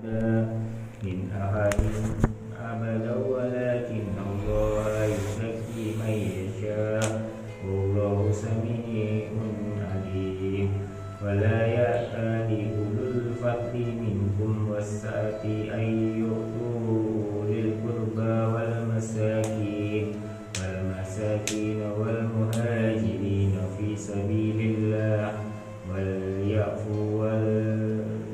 من أحد أبدا ولكن الله يزكي من يشاء والله سميع عليم ولا يأتل أولو الفضل منكم والسعة أن يؤتوا أولي القربى والمساكين والمهاجرين في سبيل الله وليعفوا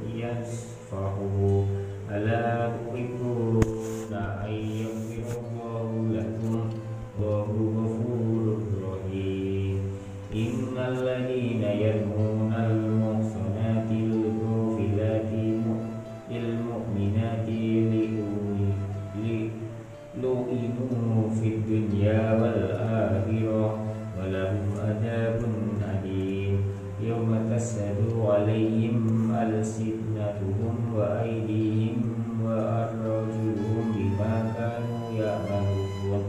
وليصفحوا ألا تحبون أن يغفر الله لكم والله غفور رحيم إن الذين يرمون المحصنات الغافلات المؤمنات لعنوا في الدنيا والآخرة ولهم عذاب أليم يوم تشهد عليهم ألسنتهم وأيديهم وأرجلهم بما كانوا يعملون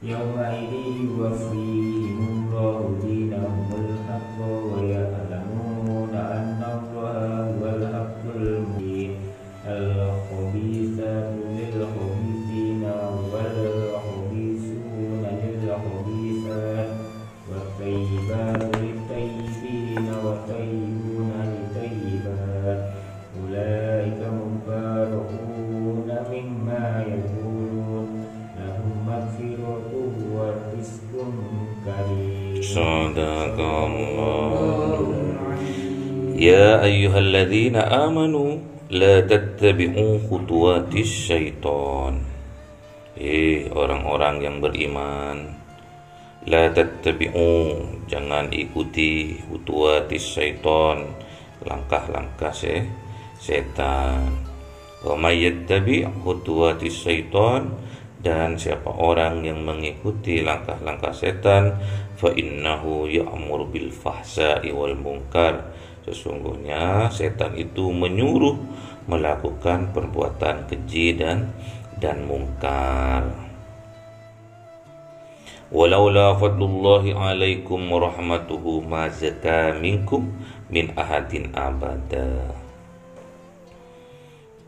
يومئذ يوفيهم الله دينهم الحق ويعلمون أن الله هو الحق المبين الخبيثات للخبيثين والخبيثون للخبيثات والطيبات للطيبين والطيبون للطيبات أولئك مبرؤون مما يقولون لهم مغفرة ورزق كريم. صدق الله. يا أيها الذين آمنوا لا تتبعوا خطوات الشيطان. Orang-orang yang beriman, la tattabi'u, jangan ikuti khutuwatis syaitan, langkah-langkah setan. Wa may yattabi' khutuwatis syaitan, dan siapa orang yang mengikuti langkah-langkah setan, fa innahu ya'muru bil fahsya'i wal munkar, sesungguhnya setan itu menyuruh melakukan perbuatan keji dan mungkar. Walaula fadlullahi alaikum wa rahmatuhu ma zaka minkum min ahadin abada.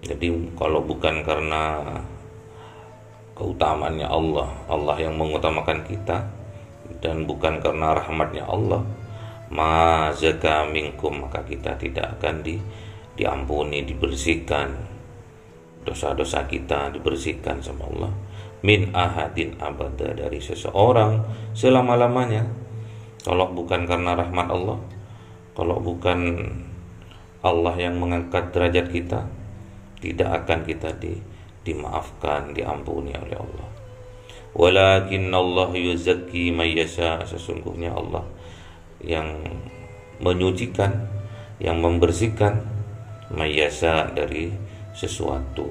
Jadi kalau bukan karena keutamaannya Allah yang mengutamakan kita, dan bukan karena rahmatnya Allah, ma zaka minkum, maka kita tidak akan diampuni, dibersihkan dosa-dosa kita, dibersihkan sama Allah. Min ahadin abada, dari seseorang selama-lamanya. Kalau bukan karena rahmat Allah, kalau bukan Allah yang mengangkat derajat kita, tidak akan kita dimaafkan, diampuni oleh Allah. Walakin Allah yuzakki may yasha, sesungguhnya Allah yang menyucikan, yang membersihkan may yasha dari sesuatu.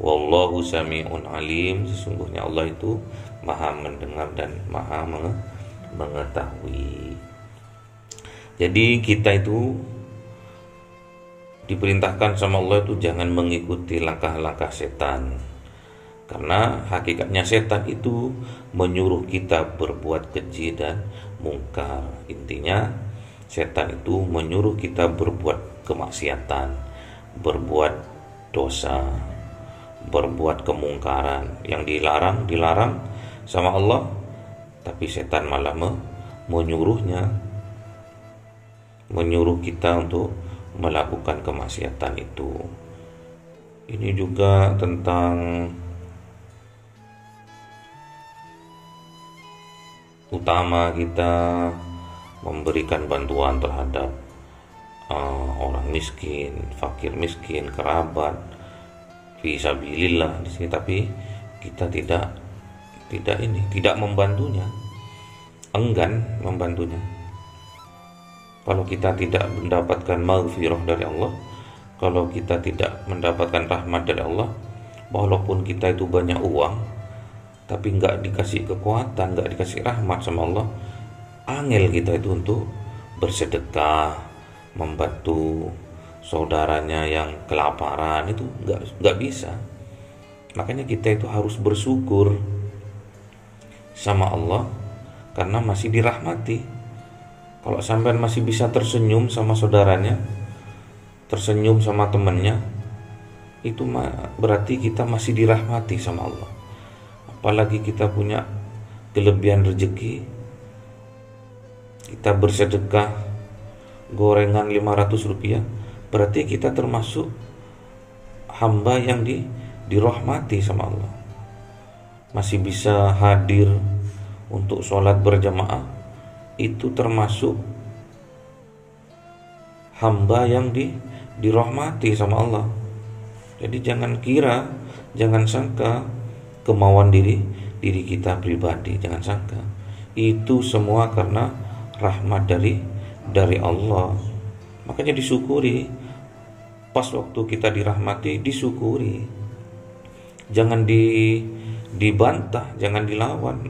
Wallahu sami'un alim, sesungguhnya Allah itu maha mendengar dan maha mengetahui. Jadi kita itu diperintahkan sama Allah itu jangan mengikuti langkah-langkah setan, karena hakikatnya setan itu menyuruh kita berbuat keji dan mungkar. Intinya setan itu menyuruh kita berbuat kemaksiatan, berbuat dosa, berbuat kemungkaran yang dilarang sama Allah, tapi setan malah menyuruh kita untuk melakukan kemaksiatan itu. Ini juga tentang utama kita memberikan bantuan terhadap orang miskin, fakir miskin, kerabat, fisabilillah di sini, tapi kita tidak membantunya, enggan membantunya. Kalau kita tidak mendapatkan maghfirah dari Allah, kalau kita tidak mendapatkan rahmat dari Allah, walaupun kita itu banyak uang, tapi nggak dikasih kekuatan, nggak dikasih rahmat sama Allah, angel kita itu untuk bersedekah, membantu saudaranya yang kelaparan, itu nggak bisa. Makanya kita itu harus bersyukur sama Allah karena masih dirahmati. Kalau sampean masih bisa tersenyum sama saudaranya, tersenyum sama temannya, itu berarti kita masih dirahmati sama Allah. Apalagi kita punya kelebihan rezeki, kita bersedekah gorengan 500 rupiah, berarti kita termasuk hamba yang dirahmati sama Allah. Masih bisa hadir untuk sholat berjamaah, itu termasuk hamba yang dirahmati sama Allah. Jadi jangan sangka kemauan diri kita pribadi, jangan sangka. Itu semua karena rahmat dari Allah. Makanya disyukuri. Pas waktu kita dirahmati, disyukuri. Jangan dibantah, jangan dilawan.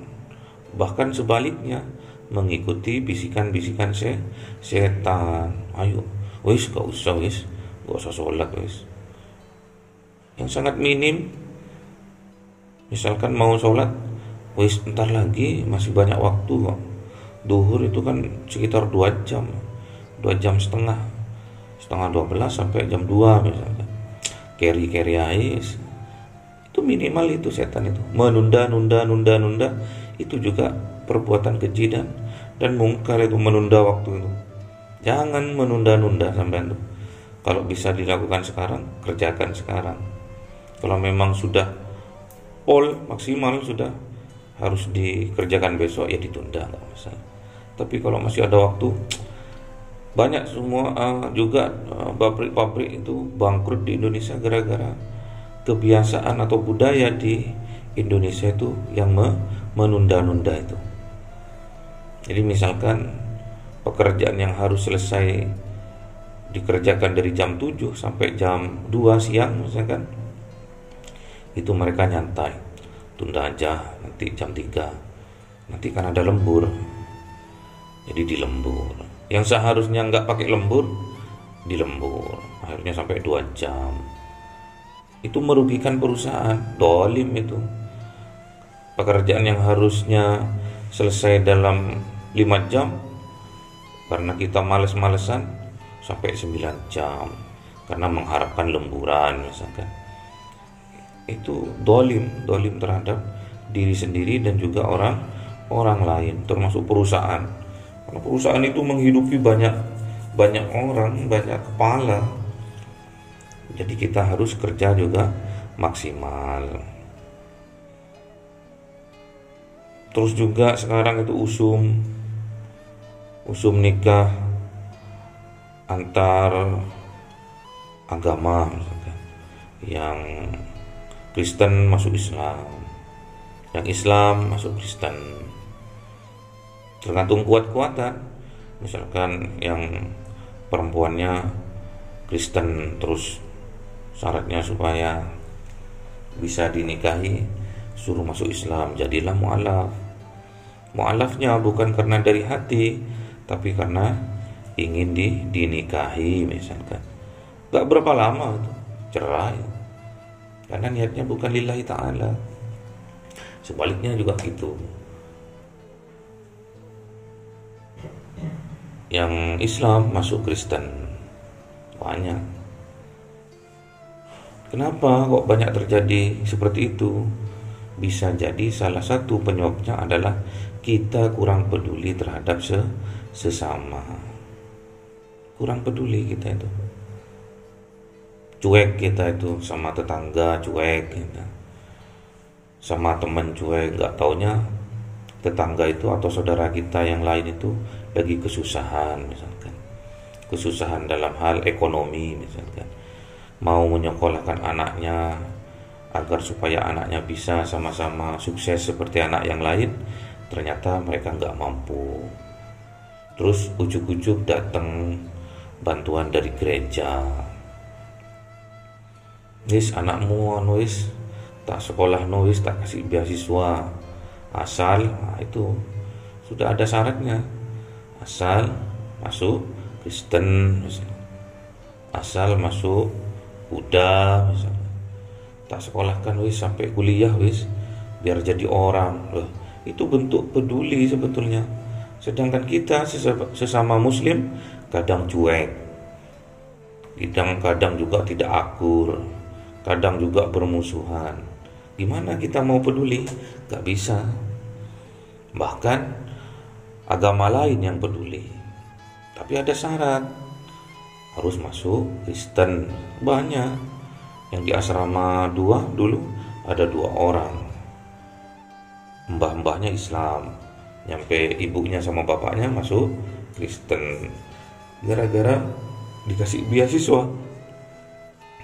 Bahkan sebaliknya, mengikuti bisikan-bisikan setan. Ayo, gak usah sholat yang sangat minim. Misalkan mau sholat, entar lagi, masih banyak waktu kok. Duhur itu kan sekitar 2 jam, 2 jam setengah 12 sampai jam 2 misalkan. Carry ais. Itu minimal itu setan itu. Menunda, itu juga perbuatan keji dan mungkar itu, menunda waktu itu. Jangan menunda-nunda sampai itu. Kalau bisa dilakukan sekarang, kerjakan sekarang. Kalau memang sudah maksimal sudah harus dikerjakan besok, ya ditunda, nggak masalah. Tapi kalau masih ada waktu, banyak semua juga pabrik-pabrik itu bangkrut di Indonesia gara-gara kebiasaan atau budaya di Indonesia itu yang menunda-nunda itu. Jadi misalkan pekerjaan yang harus selesai dikerjakan dari jam 7 sampai jam 2 siang misalkan, itu mereka nyantai, tunda aja nanti jam 3, nanti kan ada lembur, jadi dilembur. Yang seharusnya nggak pakai lembur, dilembur, akhirnya sampai 2 jam. Itu merugikan perusahaan, dolim itu. Pekerjaan yang harusnya selesai dalam 5 jam, karena kita males-malesan sampai 9 jam karena mengharapkan lemburan misalkan. Itu dolim terhadap diri sendiri dan juga orang lain, termasuk perusahaan. Karena perusahaan itu menghidupi banyak orang, banyak kepala. Jadi kita harus kerja juga maksimal. Terus juga sekarang itu usum nikah antar agama misalkan. Yang Kristen masuk Islam, yang Islam masuk Kristen, tergantung kuat-kuatan. Misalkan yang perempuannya Kristen, terus syaratnya supaya bisa dinikahi suruh masuk Islam, jadilah mu'alaf. Mu'alafnya bukan karena dari hati, tapi karena ingin dinikahi misalkan. Gak berapa lama itu cerai, karena niatnya bukan lillahi ta'ala. Sebaliknya juga gitu. Yang Islam masuk Kristen banyak. Kenapa kok banyak terjadi seperti itu? Bisa jadi salah satu penyebabnya adalah kita kurang peduli terhadap sesama. Kurang peduli kita itu. Cuek kita itu sama tetangga, cuek kita. Sama teman cuek, gak taunya tetangga itu atau saudara kita yang lain itu lagi kesusahan misalkan. Kesusahan dalam hal ekonomi misalkan. Mau menyekolahkan anaknya agar supaya anaknya bisa sama-sama sukses seperti anak yang lain, ternyata mereka nggak mampu. Terus ujuk-ujuk datang bantuan dari gereja. Wis anakmu wis tak sekolah wis tak kasih beasiswa asal, nah itu sudah ada syaratnya, asal masuk Kristen misalnya, asal masuk Buddha misalnya, tak sekolahkan wis sampai kuliah wis biar jadi orang. Loh, itu bentuk peduli sebetulnya. Sedangkan kita sesama muslim kadang cuek, kadang juga tidak akur, kadang juga bermusuhan. Gimana kita mau peduli? Gak bisa. Bahkan agama lain yang peduli. Tapi ada syarat, harus masuk Kristen. Banyak yang di asrama 2 dulu ada 2 orang, mbah-mbahnya Islam, nyampe ibunya sama bapaknya masuk Kristen gara-gara dikasih beasiswa.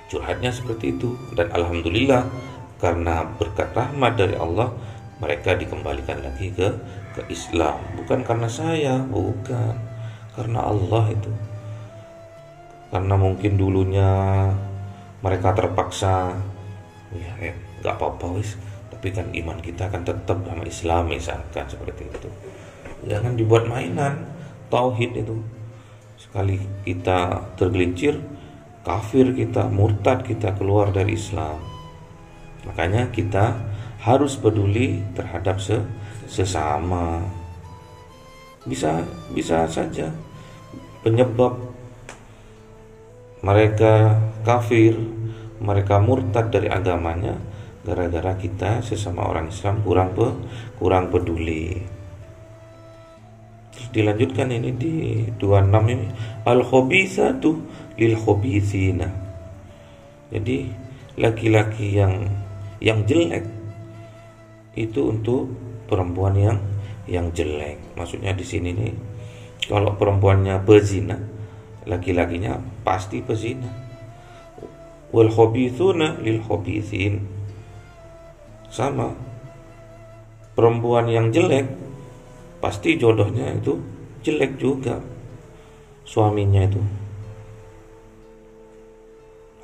Curhatnya seperti itu. Dan alhamdulillah, karena berkat rahmat dari Allah, mereka dikembalikan lagi ke Islam. Bukan karena saya, bukan, karena Allah itu. Karena mungkin dulunya mereka terpaksa, ya gak apa-apa wis, tapi kan iman kita kan tetap sama Islam, misalkan seperti itu. Jangan dibuat mainan tauhid itu. Sekali kita tergelincir, kafir kita, murtad kita, keluar dari Islam. Makanya kita harus peduli terhadap sesama. Bisa saja penyebab mereka kafir, mereka murtad dari agamanya gara-gara kita sesama orang Islam kurang peduli. Terus dilanjutkan ini di 26 ini, al-khabithatu lil khabithina. Jadi laki-laki yang jelek itu untuk perempuan yang jelek. Maksudnya di sini nih, kalau perempuannya pezina, laki-lakinya pasti pezina. Wal khabithuna lil khabithin. Sama, perempuan yang jelek pasti jodohnya itu jelek juga, suaminya itu.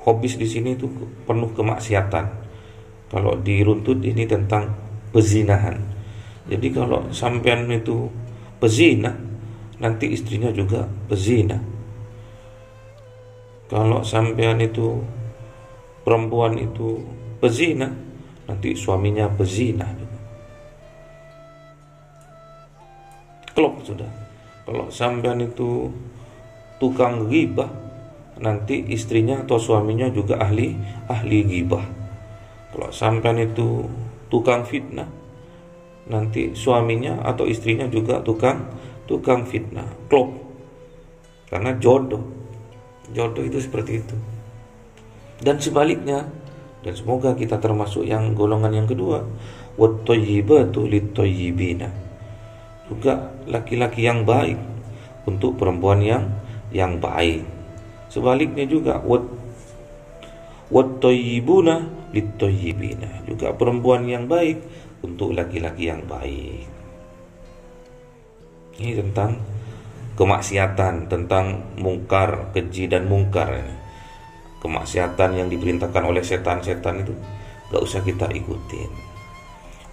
Hobis di sini itu penuh kemaksiatan. Kalau diruntut ini tentang pezinahan. Jadi kalau sampean itu pezina, nanti istrinya juga pezina. Kalau sampean itu perempuan itu pezina, nanti suaminya pezina juga. Klop sudah. Kalau sampean itu tukang ghibah, nanti istrinya atau suaminya juga ahli ghibah. Kalau sampean itu tukang fitnah, nanti suaminya atau istrinya juga tukang fitnah. Klop. Karena jodoh itu seperti itu. Dan sebaliknya, dan semoga kita termasuk yang golongan yang kedua, wat-thayyibatu lit-thayyibina. Juga laki-laki yang baik untuk perempuan yang baik. Sebaliknya juga wat-thayyibuna lit-thayyibina. Juga perempuan yang baik untuk laki-laki yang baik. Ini tentang kemaksiatan, tentang mungkar, keji dan mungkar ini. Kemaksiatan yang diperintahkan oleh setan-setan itu gak usah kita ikutin.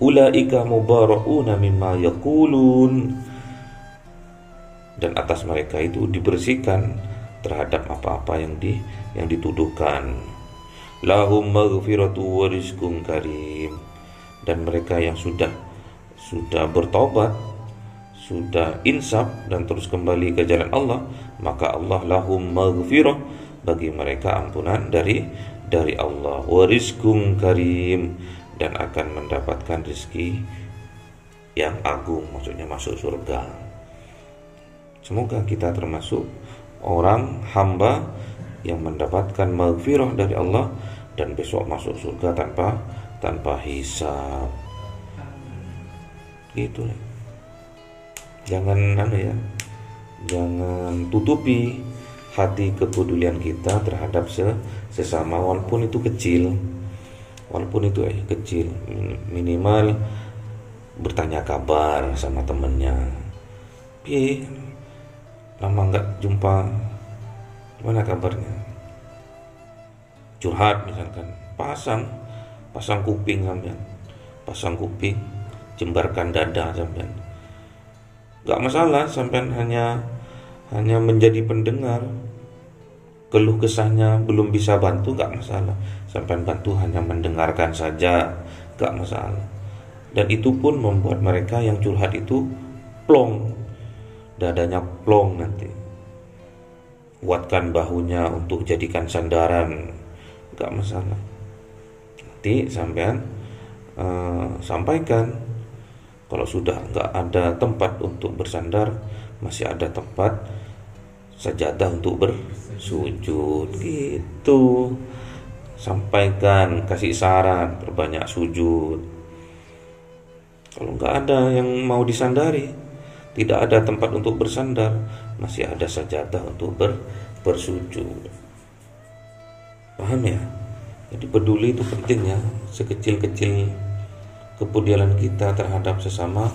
Ulaika mubara'una mimma yaqulun. Dan atas mereka itu dibersihkan terhadap apa-apa yang dituduhkan. Lahum maghfiratu wa rizqun karim. Dan mereka yang sudah bertobat, sudah insaf dan terus kembali ke jalan Allah, maka Allah lahum maghfirah, bagi mereka ampunan dari Allah, wa rizqun karim, dan akan mendapatkan rezeki yang agung, maksudnya masuk surga. Semoga kita termasuk orang hamba yang mendapatkan maghfirah dari Allah dan besok masuk surga tanpa hisab. Gitu. Jangan tutupi hati kepedulian kita terhadap sesama, walaupun itu kecil, minimal bertanya kabar sama temennya. Lama nggak jumpa, gimana kabarnya? Curhat misalkan, pasang kuping sampean, jembarkan dada sampean. Gak masalah sampean hanya menjadi pendengar, keluh kesahnya belum bisa bantu, gak masalah. Sampean bantu hanya mendengarkan saja, gak masalah. Dan itu pun membuat mereka yang curhat itu plong, dadanya plong nanti. Kuatkan bahunya untuk jadikan sandaran, gak masalah. Nanti sampean sampaikan. Kalau sudah nggak ada tempat untuk bersandar, masih ada tempat sajadah untuk bersujud gitu. Sampaikan, kasih saran, perbanyak sujud. Kalau nggak ada yang mau disandari, tidak ada tempat untuk bersandar, masih ada sajadah untuk bersujud. Paham ya? Jadi peduli itu penting ya. Sekecil-kecil kepedulian kita terhadap sesama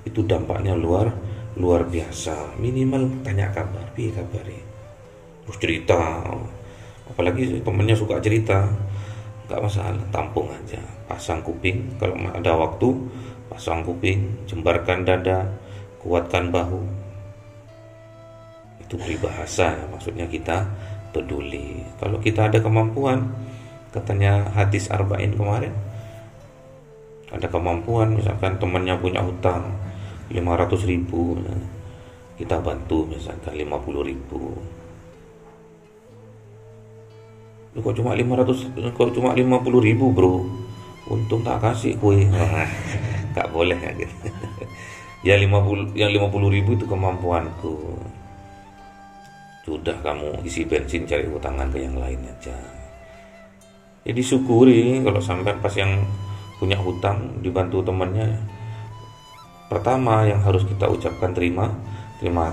itu dampaknya luar biasa. Minimal tanya kabar, piye kabare. Terus cerita. Apalagi temennya suka cerita, nggak masalah, tampung aja. Pasang kuping, kalau ada waktu pasang kuping, jembarkan dada, kuatkan bahu. Itu peribahasa, maksudnya kita peduli. Kalau kita ada kemampuan, katanya hadis arba'in kemarin, ada kemampuan, misalkan temannya punya hutang 500.000, kita bantu misalkan 50.000. Kok cuma 50.000 bro, untung tak kasih kue. Gak boleh ya gitu. Ya 50.000 itu kemampuanku. Sudah kamu isi bensin, cari utangan ke yang lain aja. Jadi syukuri kalau sampai pas yang punya hutang dibantu temannya. Pertama yang harus kita ucapkan terima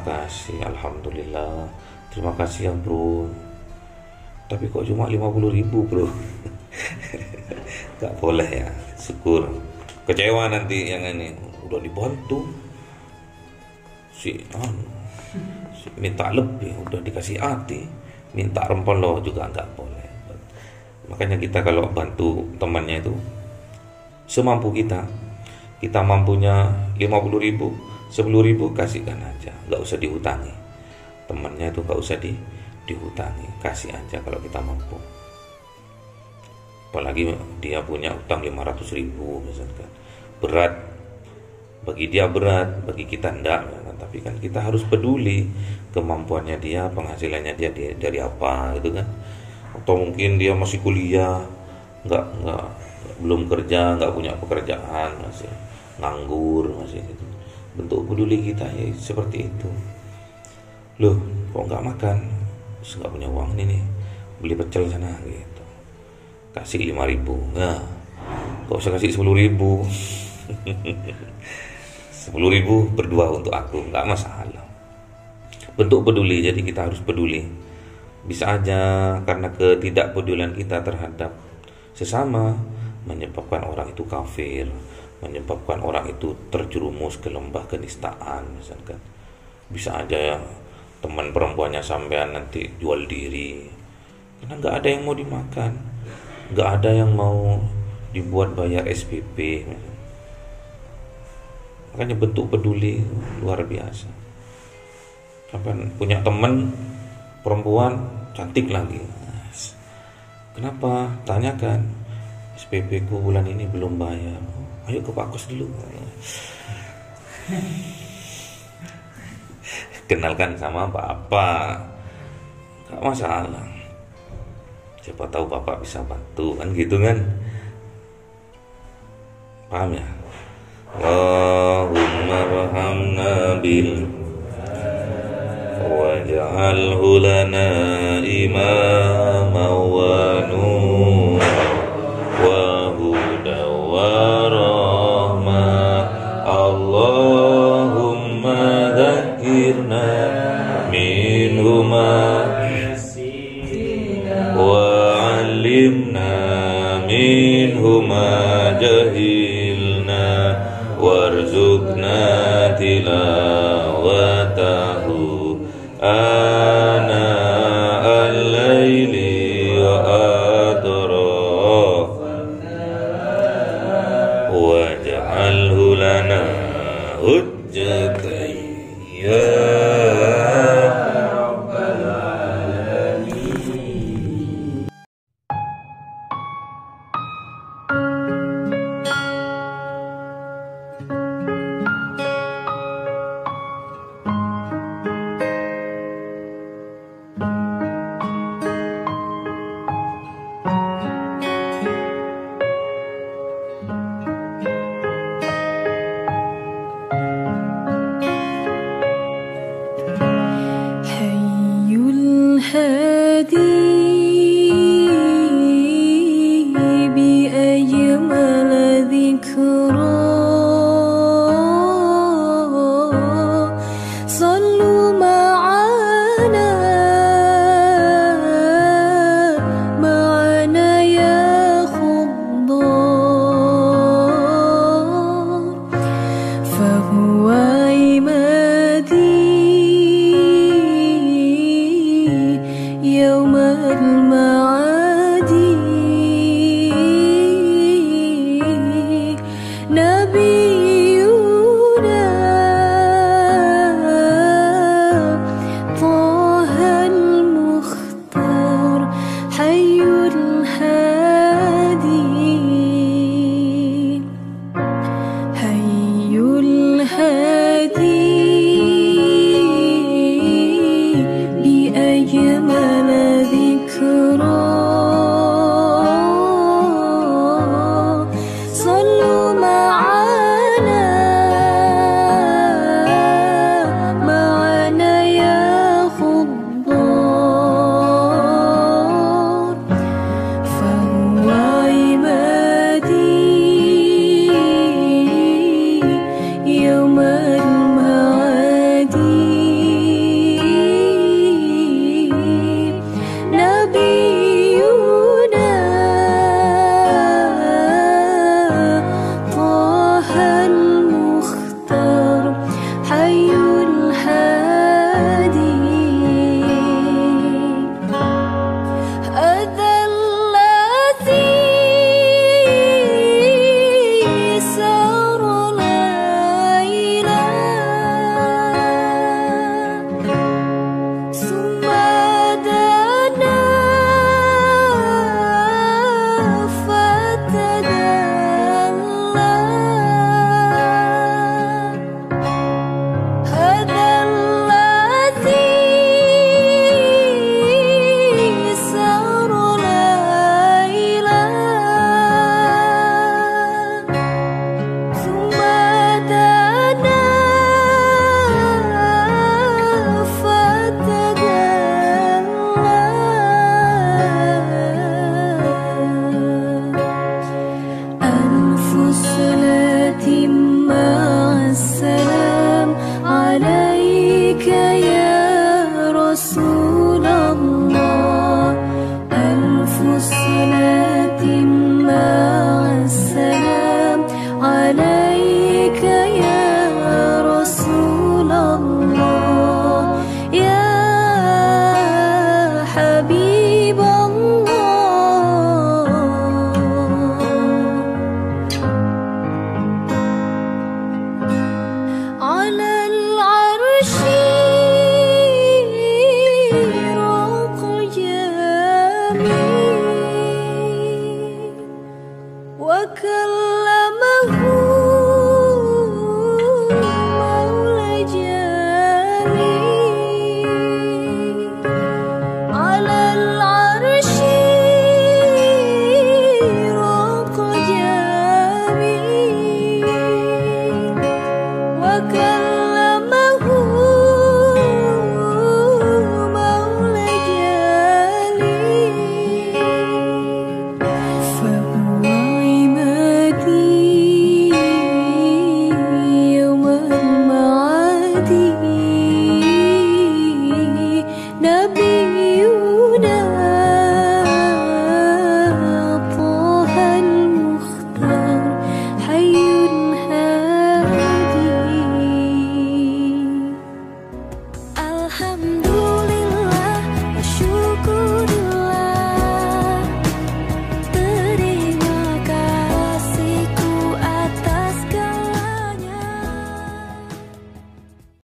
kasih, alhamdulillah, terima kasih ya bro. Tapi kok cuma 50.000 bro. Gak boleh ya, syukur. Kecewa nanti yang ini, udah dibantu si minta lebih, udah dikasih hati, minta rempel loh juga nggak boleh. Makanya kita kalau bantu temannya itu semampu kita mampunya 50.000, 10.000 kasihkan aja, nggak usah dihutangi. Temannya itu nggak usah dihutangi, kasih aja kalau kita mampu. Apalagi dia punya utang 500.000 misalkan, berat bagi dia, berat bagi kita enggak, misalkan. Tapi kan kita harus peduli kemampuannya dia, penghasilannya dia dari apa gitu kan. Atau mungkin dia masih kuliah, nggak belum kerja, nggak punya pekerjaan, masih nganggur, masih gitu. Bentuk peduli kita ya seperti itu. Loh, kok nggak makan? Terus nggak punya uang ini nih, beli pecel sana gitu, kasih 5.000. Nah, kok usah kasih 10.000. 10.000 berdua untuk aku, nggak masalah. Bentuk peduli, jadi kita harus peduli. Bisa aja karena ketidakpedulian kita terhadap sesama menyebabkan orang itu kafir, menyebabkan orang itu terjerumus ke lembah kenistaan misalkan. Bisa aja ya teman perempuannya sampean nanti jual diri karena nggak ada yang mau dimakan, nggak ada yang mau dibuat bayar SPP. Makanya bentuk peduli luar biasa. Sampean punya teman perempuan cantik lagi, kenapa? Tanyakan, SPP ku bulan ini belum bayar. Ayo ke Pak Kos dulu. Kenalkan sama bapak, gak masalah. Siapa tahu bapak bisa bantu kan gitu kan. Paham ya? Allahumma rahamna bil waj'alhu lana imama wa nur wa huda wa rahmah. Allahumma dzakirna minhuma wa 'allimna minhuma jahilna warzuqna tilawatahu ana al-laili wa atraf waj'alhu lana hujjatan ya rabbal alamin. وكل